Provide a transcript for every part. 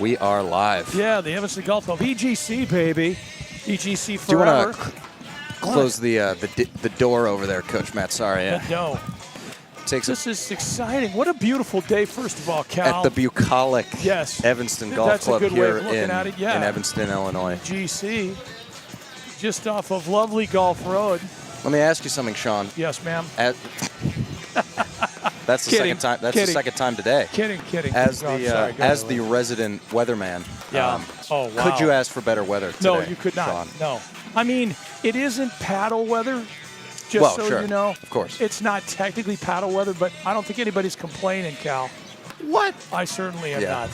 We are live. Yeah, the Evanston Golf Club. EGC, baby. EGC forever. Do you want to close the door over there, Coach Matt? Sorry. Yeah. No. This is exciting. What a beautiful day, first of all, Cal. At the bucolic Evanston Golf Club here in Evanston, Illinois. GC, just off of lovely Golf Road. Let me ask you something, Sean. Yes, ma'am. That's the second time. That's the second time today. Kidding. As the resident weatherman. Yeah. Oh wow. Could you ask for better weather today? No, you could not. Sean? No. I mean, it isn't paddle weather. Just sure. You know, of course. It's not technically paddle weather, but I don't think anybody's complaining, Cal. What? I certainly am not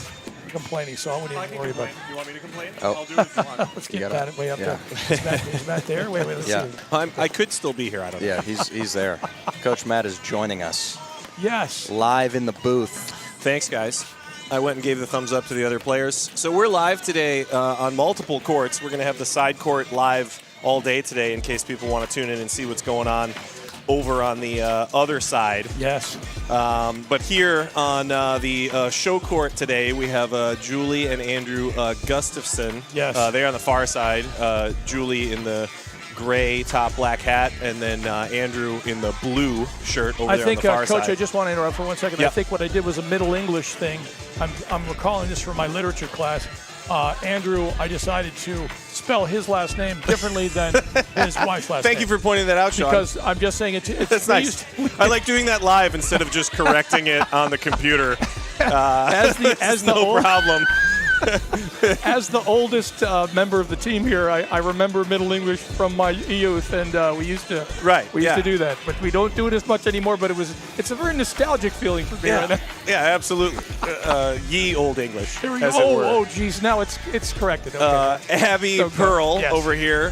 complaining, so I wouldn't even worry about it. You want me to complain? Oh. I'll do it if you want. Let's get Matt way up there. Is Matt there? Wait, let's see. I could still be here. I don't know. Yeah, he's there. Coach Matt is joining us. Yes. Live in the booth. Thanks, guys. I went and gave the thumbs up to the other players. So we're live today on multiple courts. We're going to have the side court live all day today in case people want to tune in and see what's going on over on the other side. Yes. But here on the show court today, we have Julie and Andrew Gustafson. Yes. They're on the far side. Julie in the gray top, black hat, and then Andrew in the blue shirt over there on the far side. Coach, I just want to interrupt for 1 second. Yep. I think what I did was a Middle English thing. I'm recalling this from my literature class. Andrew, I decided to spell his last name differently than his wife's last name. Thank you for pointing that out, Sean. Because I'm just saying it's That's nice. I like doing that live instead of just correcting it on the computer. As no problem. As the oldest member of the team here, I remember Middle English from my youth, and we used to do that. But we don't do it as much anymore. But it's a very nostalgic feeling for me right now. Yeah, absolutely. Ye old English. Here we go. Oh, geez, now it's corrected. Okay. Abby Pearl yes. over here,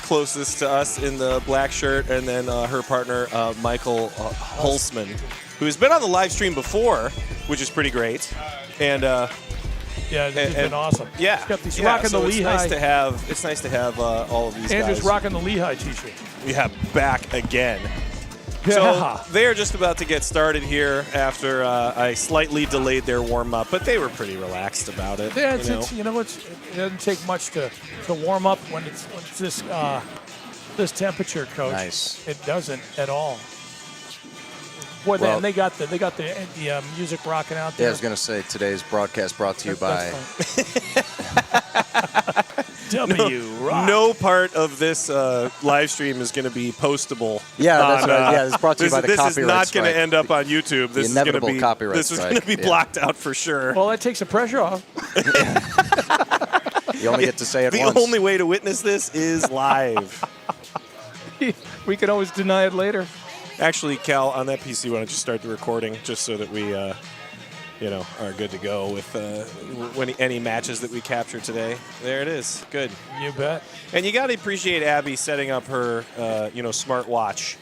closest to us in the black shirt, and then her partner Michael Holzman, who's been on the live stream before, which is pretty great, and. Yeah, this has been awesome. Yeah, he's got these rocking the Lehigh. It's nice to have all of these Andrew's guys. rocking the Lehigh T-shirt. Yeah, back again. Yeah. So they're just about to get started here after I slightly delayed their warm up, but they were pretty relaxed about it. Yeah, it doesn't take much to warm up when it's this temperature, Coach. Nice. It doesn't at all. Boy, they got the music rocking out there. Yeah, I was going to say today's broadcast brought to you by No part of this live stream is going to be postable. Yeah, that's right. Yeah, it's brought to you by the copyright strike. This is not going to end up on YouTube. The inevitable copyright strike. This is going to be blocked out for sure. Well, that takes the pressure off. You only get to say it once. The only way to witness this is live. We could always deny it later. Actually, Cal, on that PC, why don't you start the recording just so that we, are good to go with any matches that we capture today. There it is. Good. You bet. And you got to appreciate Abby setting up her, smart watch.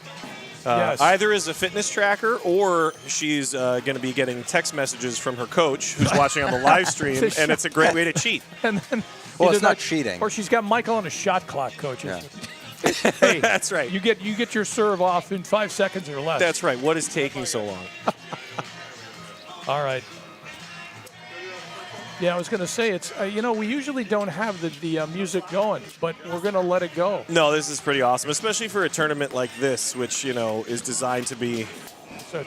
Yes. Either as a fitness tracker or she's going to be getting text messages from her coach who's watching on the live stream, and it's a great way to cheat. And then it's not cheating. Or she's got Michael on a shot clock, Coach. Yeah. Hey, that's right. You get your serve off in 5 seconds or less. That's right. What is taking so long? All right. Yeah, I was going to say it's we usually don't have the music going, but we're going to let it go. No, this is pretty awesome, especially for a tournament like this, which is designed to be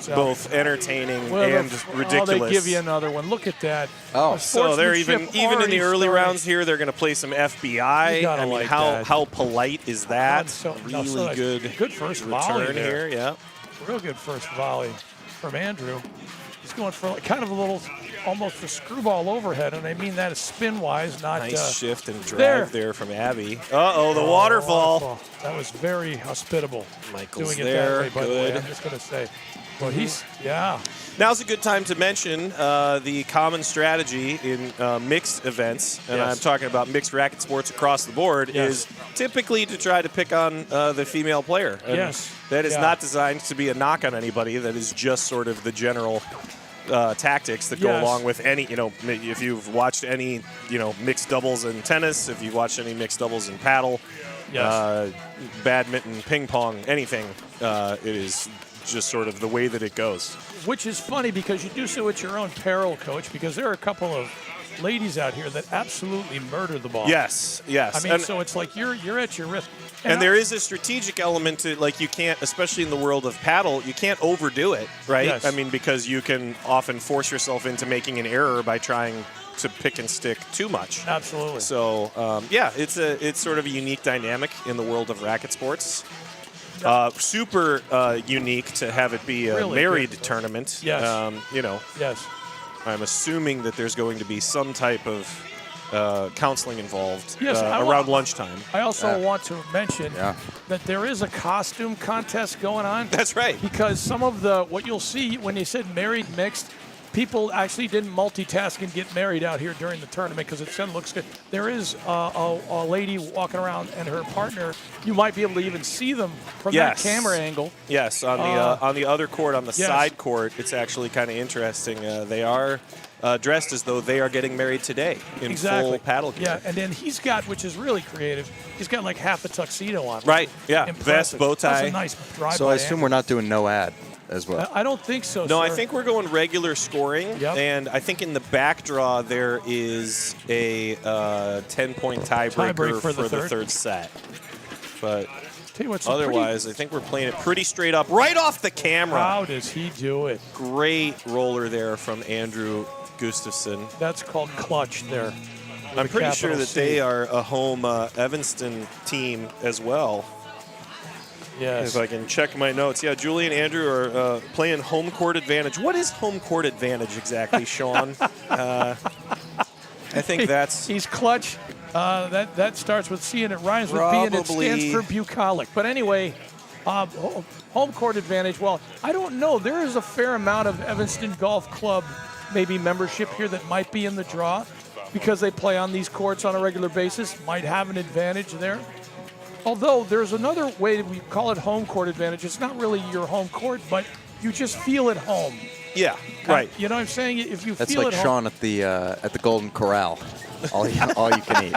both entertaining and ridiculous. Oh, they give you another one. Look at that. Oh, so they're even in the early rounds here. They're going to play some FBI. I mean, how polite is that? Really good first volley here. Yeah, real good first volley from Andrew. He's going for kind of a little, almost a screwball overhead, and I mean that is spin-wise, not nice shift and drive there from Abby. The waterfall. That was very hospitable. Michael's doing there. It that way, by the way. I'm just going to say. Well, Now's a good time to mention the common strategy in mixed events, and I'm talking about mixed racket sports across the board, is typically to try to pick on the female player. And that is not designed to be a knock on anybody. That is just sort of the general tactics that go along with any, if you've watched any, mixed doubles in tennis, if you've watched any mixed doubles in paddle, badminton, ping pong, anything, it is just sort of the way that it goes. Which is funny because you do so at your own peril, Coach, because there are a couple of ladies out here that absolutely murder the ball. Yes, yes. I mean, so it's like you're at your risk. And there is a strategic element to, like, you can't, especially in the world of paddle, you can't overdo it, right? Yes. I mean, because you can often force yourself into making an error by trying to pick and stick too much. Absolutely. So, yeah, it's sort of a unique dynamic in the world of racket sports. Super unique to have it be a really married good. tournament. Yes. You know, Yes. I'm assuming that there's going to be some type of counseling involved Yes, around lunchtime. I also want to mention that there is a costume contest going on. That's right. Because some of what you'll see when they said married mixed, people actually didn't multitask and get married out here during the tournament because it said looks good. There is a lady walking around and her partner. You might be able to even see them from that camera angle. Yes, on the other court, on the side court, it's actually kind of interesting. They are dressed as though they are getting married today in full paddle gear. Yeah, and then he's got, which is really creative, he's got like half a tuxedo on. Right, yeah, Impressive. vest, bow tie. That's a nice drive. So I assume we're not doing no ad as well. I don't think so, No, sir. I think we're going regular scoring, and I think in the back draw there is a 10-point tiebreaker for the third set. But otherwise, I think we're playing it pretty straight up, right off the camera. How does he do it? Great roller there from Andrew Gustafsson. That's called clutch there. I'm pretty sure that they are a home Evanston team as well. Yes. If I can check my notes. Yeah, Julie and Andrew are playing home court advantage. What is home court advantage exactly, Sean? I think that's... He's clutch. That starts with C and it rhymes with B and it stands for bucolic. But anyway, home court advantage. Well, I don't know. There is a fair amount of Evanston Golf Club maybe membership here that might be in the draw because they play on these courts on a regular basis, might have an advantage there. Although there's another way we call it home court advantage. It's not really your home court, but you just feel at home. Yeah, right. You know what I'm saying? If you That's feel like at Sean home, at the Golden Corral. All you can eat.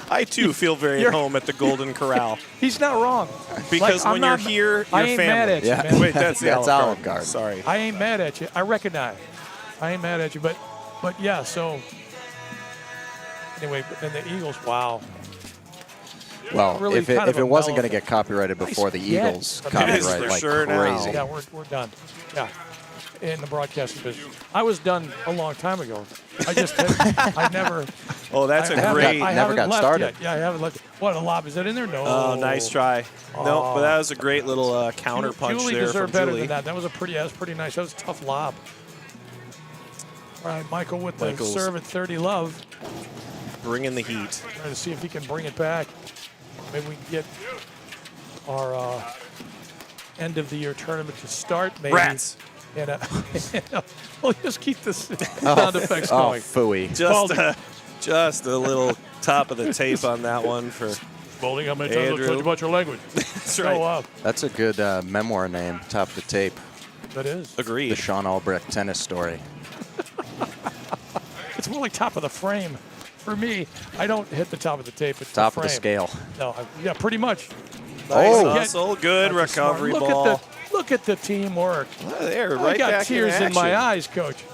I, too, feel very at home at the Golden Corral. He's not wrong. Because when you're here, you're I ain't family. mad at you, man. Wait, that's Olive Garden. Sorry. I ain't mad at you. I recognize. I ain't mad at you. But yeah, so anyway, and the Eagles, wow. Well, Really if it wasn't going to get copyrighted before the Eagles copyright like crazy. Yeah, we're done. Yeah, in the broadcasting business. I was done a long time ago. I never. Oh, that's I never got started. Yet. Yeah, I haven't left. What, a lob? Is that in there? No. Oh, nice try. No, but that was a great little counter punch Julie there deserved from better Julie. than that. That was pretty nice. That was a tough lob. All right, Michael with the serve at 30 love. Bringing the heat. Trying to see if he can bring it back. Maybe we can get our end of the year tournament to start. Maybe. Rats. And we'll just keep the sound effects going. Phooey. Just a little top of the tape on that one for Bowling, how many times I've told you about your language? That's right. That's a good memoir name, Top of the Tape. That is. Agreed. The Sean Albrecht tennis story. It's more like top of the frame. For me, I don't hit the top of the tape. It's top the of the scale. No, yeah, pretty much. Nice hustle, good recovery ball. Look at the teamwork. There, right I got back tears in in my eyes, Coach.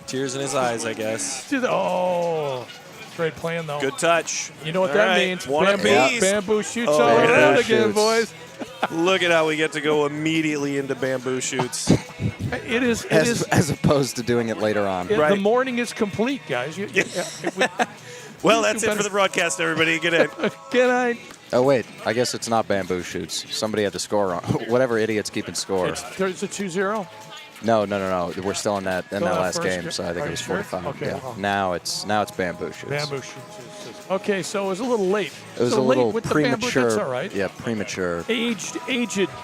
Tears in his eyes, I guess. Great playing, though. Good touch. You know what that means. One apiece. Bamboo shoots all around again, boys. Look at how we get to go immediately into bamboo shoots. It is as opposed to doing it later on. The morning is complete, guys. Well, that's it for the broadcast, everybody. Good night. Good night. Oh, wait. I guess it's not bamboo shoots. Somebody had the score wrong. Whatever idiot's keeping score. It's a 2-0? No. We're still in that last game, so I think it was 4-5. Okay. Yeah. Now it's bamboo shoots. Bamboo shoots. Okay, so it was a little late. It was a little premature. That's all right. Yeah, premature. Aged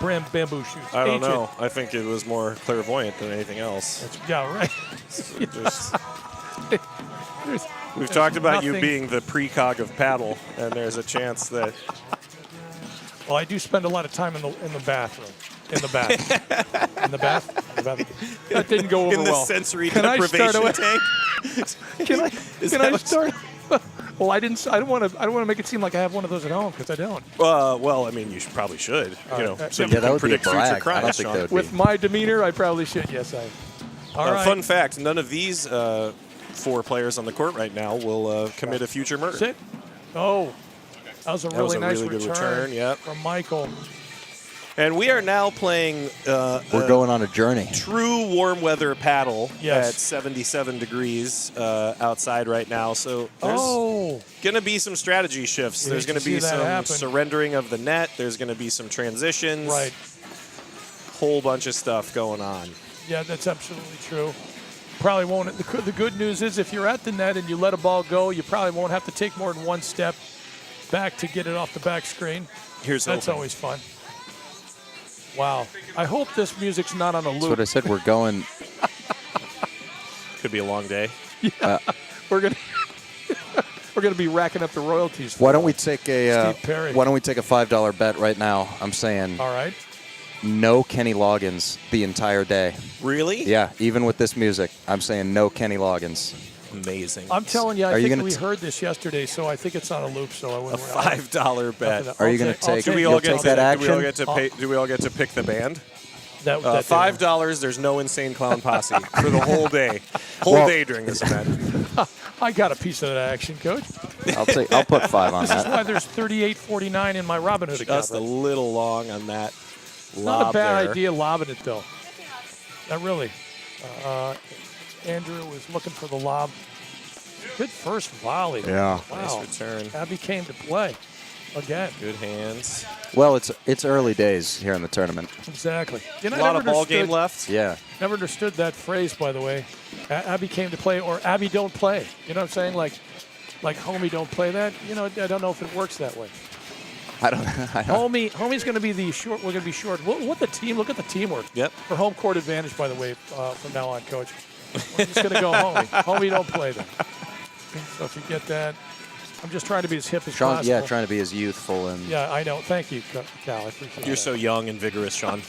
bamboo shoots. I don't know. I think it was more clairvoyant than anything else. Right. We've talked about you being the precog of paddle, and there's a chance that. Well, I do spend a lot of time in the bathroom. In the bath. In the bath? That didn't go over well. In the sensory deprivation tank? Can I start? Well, I don't want to make it seem like I have one of those at home, because I don't. Well, I mean, you probably should. So you that can would predict be a brag. future crimes, I don't think Sean. that would With my demeanor, I probably should. Yes, I. All right. Fun fact: none of these 4 players on the court right now will commit a future murder. Sit. Oh, that was a really nice good return. Yep. From Michael. And we are now playing. We're going on a journey. True warm weather paddle at 77 degrees outside right now. So there's going to be some strategy shifts. There's going to be some surrendering of the net. There's going to be some transitions. Right. Whole bunch of stuff going on. Yeah, that's absolutely true. Probably won't. The good news is if you're at the net and you let a ball go, you probably won't have to take more than one step back to get it off the back screen. That's always fun. Wow. I hope this music's not on a loop. That's what I said. We're going. Could be a long day. Yeah. We're gonna be racking up the royalties. Why don't we take a Steve Perry. Why don't we take a $5 bet right now? I'm saying. All right. No Kenny Loggins the entire day. Really? Yeah, even with this music, I'm saying no Kenny Loggins. Amazing. I'm telling you, I think we heard this yesterday, so I think it's on a loop. So I wouldn't. A $5 bet. Are you going to take? Do we all get that action? Do we all get to pay? Do we all get to pick the band? $5. There's no Insane Clown Posse for the whole day. Whole day during this event. I got a piece of that action, Coach. I'll put 5 on that. This is why there's 38.49 in my Robinhood account. Just a little long on that. Not a bad idea lobbing it, though. Not really. Andrew was looking for the lob. Good first volley. Yeah. Wow. Nice return. Abby came to play again. Good hands. Well, it's early days here in the tournament. Exactly. A lot of ball game left. Yeah. Never understood that phrase, by the way. Abby came to play, or Abby don't play. You know what I'm saying? Like homie don't play that. You know, I don't know if it works that way. I don't. Homie's going to be the short. We're going to be short. Look at the teamwork. Yep. For home court advantage, by the way, from now on, Coach. We're just going to go homie. Homie don't play that. So if you get that, I'm just trying to be as hip as possible. Yeah, trying to be as youthful and. Yeah, I know. Thank you, Cal. I appreciate You're so young and vigorous, Sean.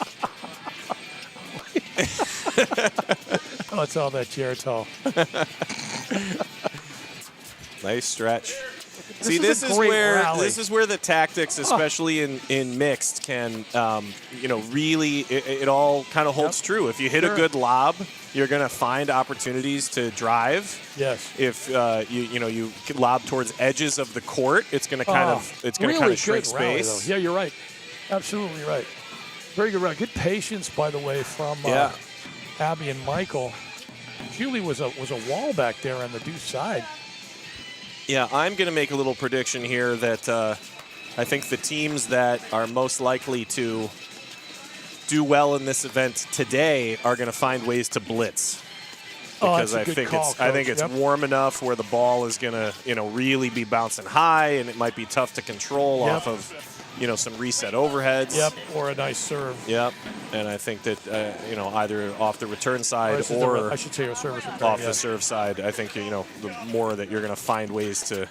Oh, it's all that Geritol. Nice stretch. See, this is where the tactics, especially in mixed, can really it all kind of holds true. If you hit a good lob, you're going to find opportunities to drive. Yes. If you lob towards edges of the court, it's going to kind of shrink space. Yeah, you're right. Absolutely right. Very good. Good patience, by the way, from Abby and Michael. Julie was a wall back there on the deuce side. Yeah, I'm going to make a little prediction here that I think the teams that are most likely to do well in this event today are going to find ways to blitz. Because I think it's warm enough where the ball is going to really be bouncing high, and it might be tough to control off of some reset overheads. Yep, or a nice serve. Yep, and I think that either off the return side or I should say a service return, off the serve side, I think the more that you're going to find ways to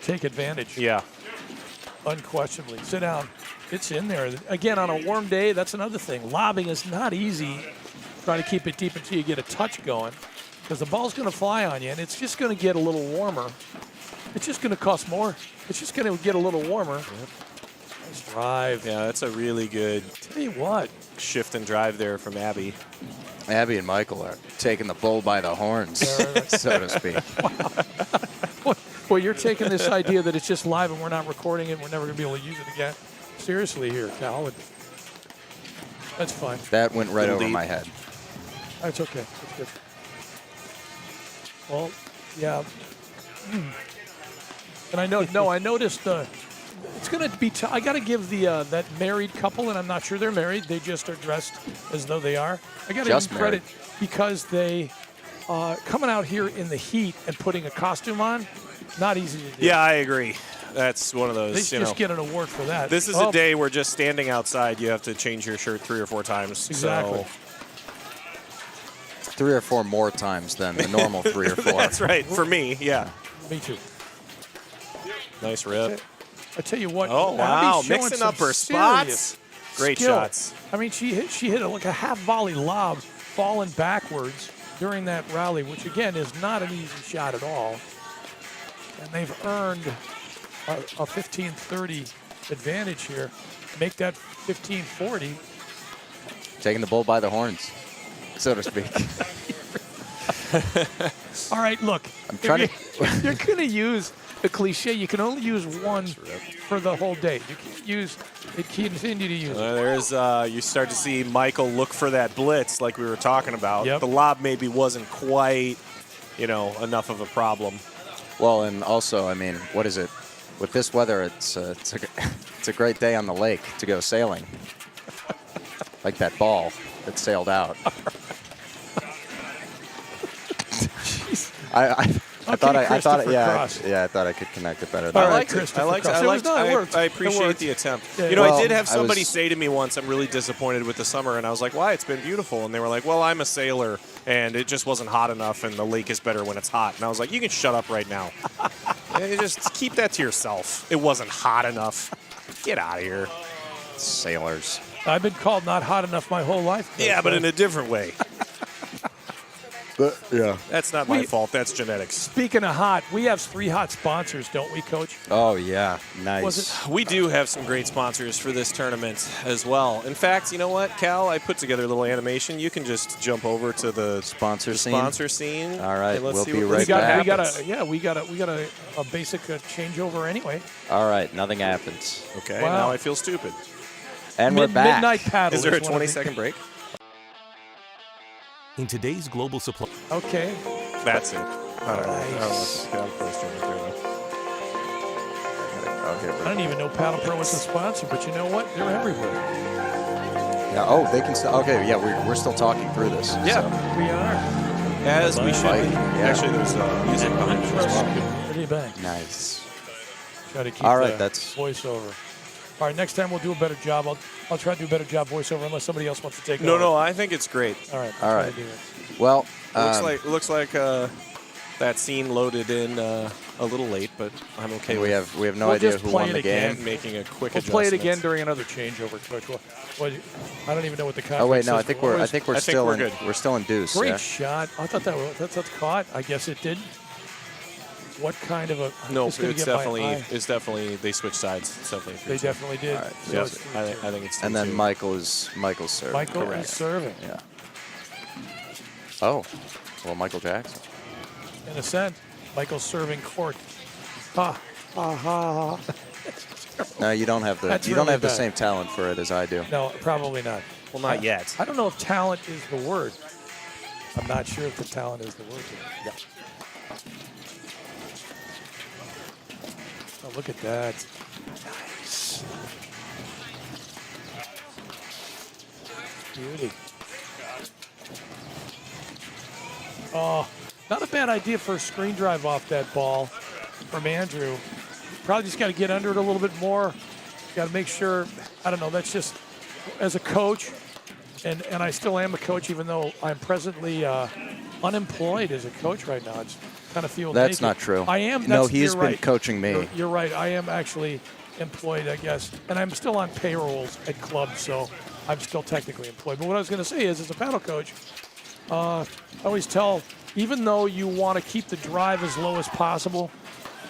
take advantage. Yeah, unquestionably. Sit down. It's in there again on a warm day. That's another thing. Lobbing is not easy. Try to keep it deep until you get a touch going, because the ball's going to fly on you, and it's just going to get a little warmer. It's just going to cost more. It's just going to get a little warmer. Yep. Nice drive. Yeah, that's a really good Tell you what. shift and drive there from Abby. Abby and Michael are taking the bull by the horns, so to speak. Wow. Well, you're taking this idea that it's just live and we're not recording it. We're never going to be able to use it again. Seriously here, Cal. That's fine. That went right over my head. That's okay. That's good. Well, yeah. And I noticed it's going to be. I got to give that married couple, and I'm not sure they're married. They just are dressed as though they are. I got to give them credit because they coming out here in the heat and putting a costume on, not easy to do. Yeah, I agree. That's one of those. They just get an award for that. This is a day where just standing outside, you have to change your shirt 3 or 4 times. Exactly. So. 3 or 4 more times than the normal 3 or 4. That's right. For me, yeah. Me too. Nice rip. I tell you what. Oh, wow. Mixing up her spots. Great skill. shots. I mean, she hit like a half volley lob, falling backwards during that rally, which, again, is not an easy shot at all. And they've earned a 15-30 advantage here. Make that 15-40. Taking the bull by the horns, so to speak. All right, look. I'm trying if you're going to use a cliche, you can only use one for the whole day. You can't use it. Continue to use it. There's you start to see Michael look for that blitz like we were talking about. Yep. The lob maybe wasn't quite, enough of a problem. Well, and also, I mean, what is it? With this weather, it's a great day on the lake to go sailing. Like that ball that sailed out. I thought I could connect it better. I appreciate the attempt. Yeah, I did have somebody say to me once, I'm really disappointed with the summer, and I was like, why? It's been beautiful. And they were like, well, I'm a sailor, and it just wasn't hot enough, and the lake is better when it's hot. And I was like, you can shut up right now. Just keep that to yourself. It wasn't hot enough. Get out of here. Sailors. I've been called not hot enough my whole life. Yeah, but in a different way. But, yeah. That's not my fault. That's genetics. Speaking of hot, we have 3 hot sponsors, don't we, Coach? Oh, yeah. Nice. We do have some great sponsors for this tournament as well. In fact, you know what, Cal? I put together a little animation. You can just jump over to the sponsor scene. All right, let's we'll be right back. We got a basic changeover anyway. All right, nothing happens. Okay, now I feel stupid. And we're back. Midnight paddle. Is there a 20-second break? In today's global supply. Okay. That's it. Nice. I don't even know Paddle Pro was a sponsor, but you know what? They're everywhere. Yeah. Oh, they can still. Okay. Yeah, we're still talking through this. Yeah, so. We are. As we should be. Yeah. Actually, there's music behind us as well. Pretty bang. Nice. Try to keep that's voiceover. All right, next time we'll do a better job. I'll try to do a better job voiceover unless somebody else wants to take it over. No, I think it's great. All right. All right. Well, looks like that scene loaded in a little late, but I'm okay. We have no idea who won the game. Making a quick adjustment. We'll play it again during another changeover, Coach. I don't even know what the conference. Oh wait, no, is. I think we're still good. We're still in deuce. Great shot. I thought that's caught. I guess it did. What kind of a? No, it's definitely they switched sides. It's definitely they definitely did. Right, so I think it's. And then Michael's serving. Michael is serving. Yeah. Oh, well, Michael Jackson. In a sense, Michael's serving court. Ha ha ha. No, you don't have the same talent for it as I do. No, probably not. Well, not yet. I don't know if talent is the word. I'm not sure if the talent is the word. Yeah. Oh, look at that. Nice. Beauty. Oh, not a bad idea for a screen drive off that ball from Andrew. Probably just got to get under it a little bit more. Got to make sure, I don't know, that's just, as a coach, and I still am a coach even though I'm presently unemployed as a coach right now. It's kind of feel That's naked. Not true. I am. No, he's been coaching me. You're right. I am actually employed, I guess. And I'm still on payrolls at clubs, so I'm still technically employed. But what I was going to say is, as a paddle coach, I always tell, even though you want to keep the drive as low as possible,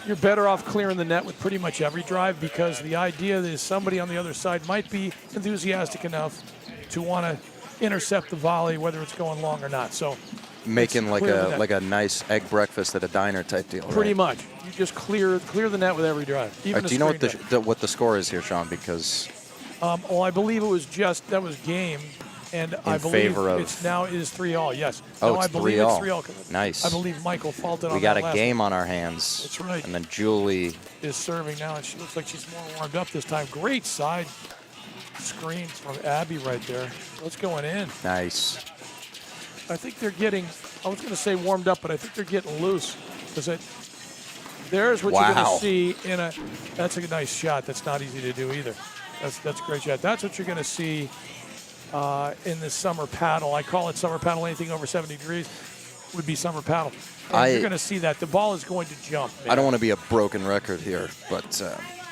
you're better off clearing the net with pretty much every drive, because the idea is somebody on the other side might be enthusiastic enough to want to intercept the volley, whether it's going long or not. So making like a nice egg breakfast at a diner type deal. Pretty much. You just clear the net with every drive. Even do you know what the score is here, Sean? Because I believe it was that was game. And I believe it's now is 3-3. Yes. Oh, I believe it's 3-3. Nice. I believe Michael faulted on that. We got a game on our hands. That's right. And then Julie is serving now, and she looks like she's more warmed up this time. Great side screen from Abby right there. What's going in? Nice. I think they're getting, I was going to say warmed up, but I think they're getting loose. Because there's what you're going to see in that's a nice shot. That's not easy to do either. That's a great shot. That's what you're going to see in the summer paddle. I call it summer paddle. Anything over 70 degrees would be summer paddle. You're going to see that. The ball is going to jump. Man. I don't want to be a broken record here, but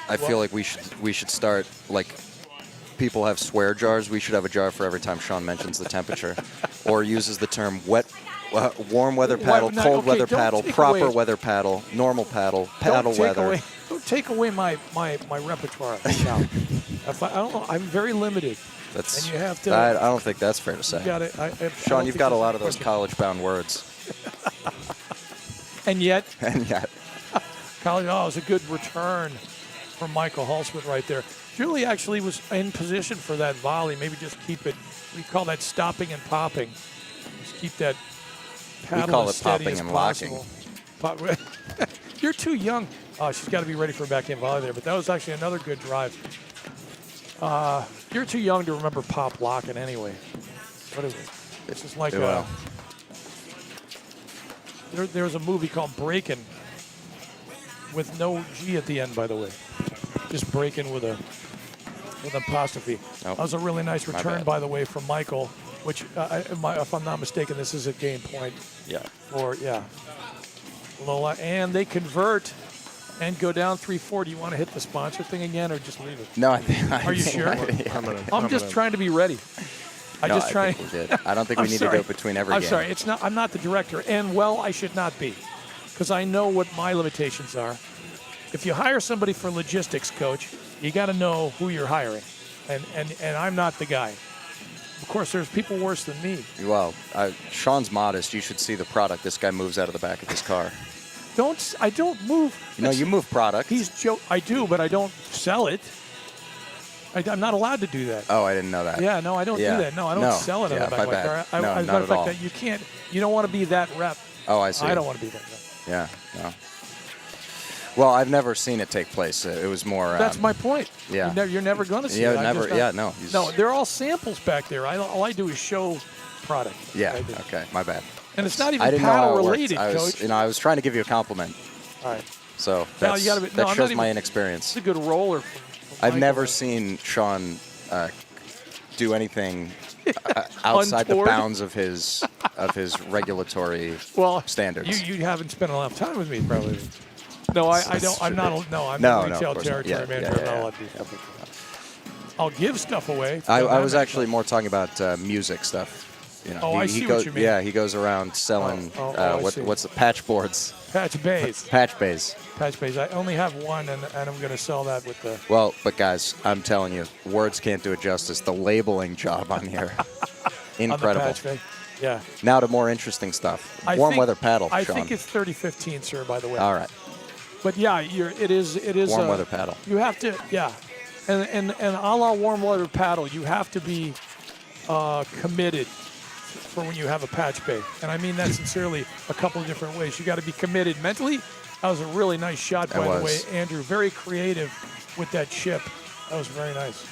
I feel like we should start, like, people have swear jars. We should have a jar for every time Sean mentions the temperature or uses the term warm weather paddle, cold weather paddle, proper weather paddle, normal paddle, paddle weather. Don't take away my repertoire. Now. I don't know. I'm very limited. And you have to. I don't think that's fair to say. You got it. Sean, you've got a lot of those college-bound words. And yet. Oh, it was a good return from Michael Hulsman right there. Julie actually was in position for that volley. Maybe just keep it. We call that stopping and popping. Just keep that paddle as steady as possible. You're too young. Oh, she's got to be ready for a backhand volley there. But that was actually another good drive. You're too young to remember pop locking anyway. What is it? It's just like there's a movie called Breakin' with no G at the end, by the way. Just Breakin' with an apostrophe. Nope. That was a really nice return, by the way, from Michael, which, if I'm not mistaken, this is a game point. For Lola. And they convert and go down 3-4. Do you want to hit the sponsor thing again or just leave it? No, Are you sure? I'm just trying to be ready. I think we did. I don't think we need to go between every game. I'm sorry. I'm not the director. And, I should not be because I know what my limitations are. If you hire somebody for logistics, coach, you got to know who you're hiring. And I'm not the guy. Of course, there's people worse than me. Well, Sean's modest. You should see the product this guy moves out of the back of his car. I don't move. No, you move product. I do, but I don't sell it. I'm not allowed to do that. Oh, I didn't know that. Yeah, no, I don't do that. No, I don't sell it on the back of my car. As a matter of fact, you can't. You don't want to be that rep. Oh, I see. I don't want to be that rep. Yeah, no. Well, I've never seen it take place. It was more. That's my point. Yeah. You're never going to see it. Never. No, they're all samples back there. All I do is show product. Yeah. Okay. My bad. And it's not even paddle related, Coach. I was trying to give you a compliment. All right. So that shows my inexperience. It's a good roller. I've never seen Sean do anything outside the bounds of his regulatory standards. You haven't spent a lot of time with me, probably. No, I don't. I'm not. No, I'm not retail territory manager. I'm not allowed to do stuff. I'll give stuff away. I was actually more talking about music stuff. I see what you mean. Yeah, he goes around selling what's the patch boards? Patch bays. Patch bays. Patch bays. I only have one, and I'm going to sell that with the. Well, but guys, I'm telling you, words can't do it justice. The labeling job on here, incredible. On the patch bay. Yeah. Now to more interesting stuff. Warm weather paddle. I Sean. think it's 30-15, sir. By the way. All right. But yeah, it is warm weather paddle. You have to, and a la warm weather paddle, you have to be committed for when you have a patch bay, and I mean that sincerely. A couple of different ways. You got to be committed mentally. That was a really nice shot, by the way, Andrew. Very creative with that chip. That was very nice.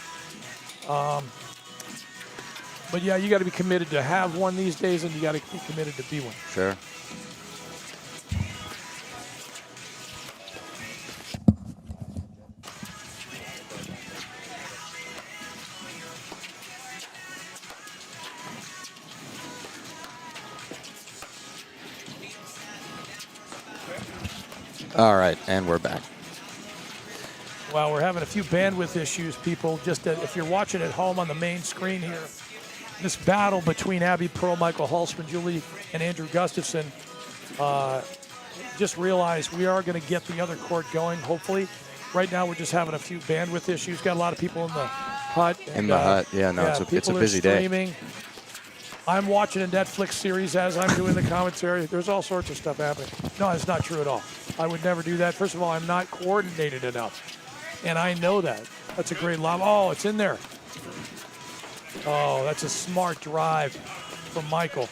But yeah, you got to be committed to have one these days, and you got to be committed to be one. Sure. All right, and we're back. Well, we're having a few bandwidth issues, people. Just if you're watching at home on the main screen here, this battle between Abby Pearl, Michael Hulsman, Julie, and Andrew Gustafson, just realize we are going to get the other court going, hopefully. Right now, we're just having a few bandwidth issues. Got a lot of people in the hut. It's a busy day. I'm watching a Netflix series as I'm doing the commentary. There's all sorts of stuff happening. No, it's not true at all. I would never do that. First of all, I'm not coordinated enough, and I know that. That's a great lob. Oh, it's in there. Oh, that's a smart drive from Michael,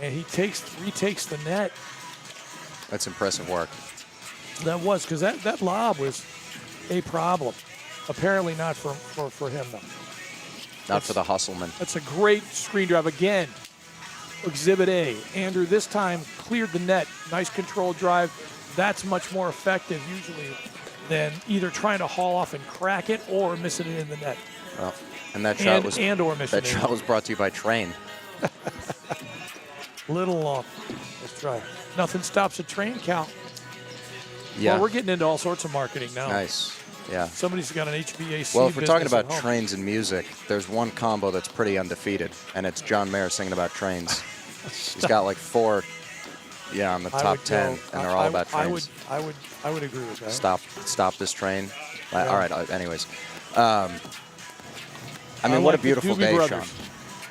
and he retakes the net. That's impressive work. That was, because that lob was a problem. Apparently not for him, though. Not for the hustleman. That's a great screen drive. Again, Exhibit A. Andrew this time cleared the net. Nice controlled drive. That's much more effective usually than either trying to haul off and crack it or missing it in the net. Well, and that shot was brought to you by Train. Little long. Let's try. Nothing stops a train, Cal. Yeah. Well, we're getting into all sorts of marketing now. Nice. Yeah. Somebody's got an HVAC. Well, if we're talking about trains and music, there's one combo that's pretty undefeated, and it's John Mayer singing about trains. He's got like 4, on the top 10, and they're all about trains. I would agree with that. Stop this train. Yeah. All right. Anyways, I mean, what a beautiful day, Sean.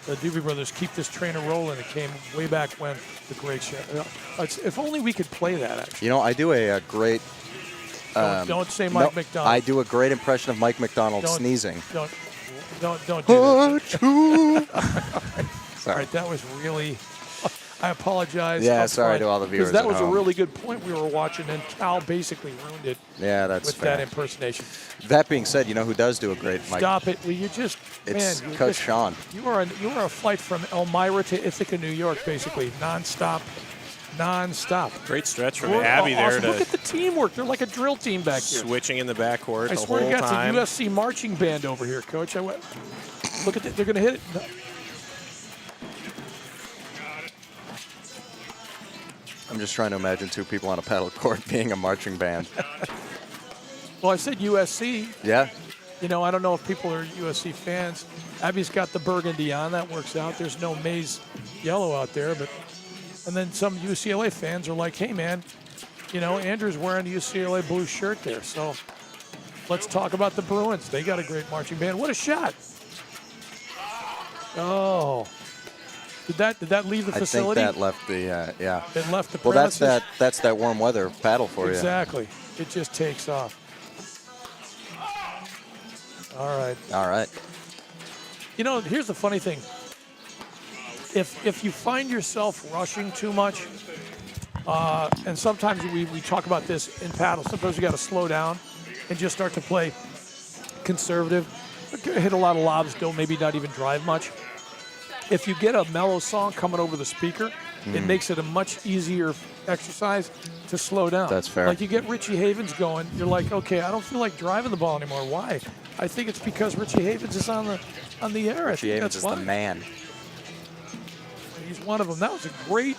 the Doobie Brothers, Keep This Train A-Rollin'. It came way back when, the great show. If only we could play that, actually. You know, I do a great... don't say Mike McDonald. I do a great impression of Mike McDonald sneezing. Don't do that. Sorry. All right, that was really... I apologize. Yeah, sorry to all the viewers. Because that was a really good point we were watching, and Cal basically ruined it. Yeah, that's with fair. that impersonation. That being said, you know who does do a great Mike? Stop it! Well, you just it's man, Coach Sean. You are a flight from Elmira to Ithaca, New York, basically nonstop. Great stretch from Abby there. Look at the teamwork. They're like a drill team back here. Switching in the backcourt I the swear whole to God, time. it's a USC marching band over here, Coach. Look at that. They're going to hit it. No. I'm just trying to imagine two people on a paddle court being a marching band. Well, I said USC. Yeah. You know, I don't know if people are USC fans. Abby's got the burgundy on. That works out. There's no maize yellow out there. And then some UCLA fans are like, hey, man, you know, Andrew's wearing a UCLA blue shirt there. So let's talk about the Bruins. They got a great marching band. What a shot. Oh. Did that leave the facility? I think that left the, yeah. It left the Well, premises? that's that warm weather paddle for you. Exactly. It just takes off. All right. All right. You know, here's the funny thing. If you find yourself rushing too much, and sometimes we talk about this in paddle, sometimes you got to slow down and just start to play conservative, hit a lot of lobs, don't maybe not even drive much. If you get a mellow song coming over the speaker, it makes it a much easier exercise to slow down. That's fair. Like you get Richie Havens going, you're like, okay, I don't feel like driving the ball anymore. Why? I think it's because Richie Havens is on the air. Richie Havens is the man. He's one of them. That was a great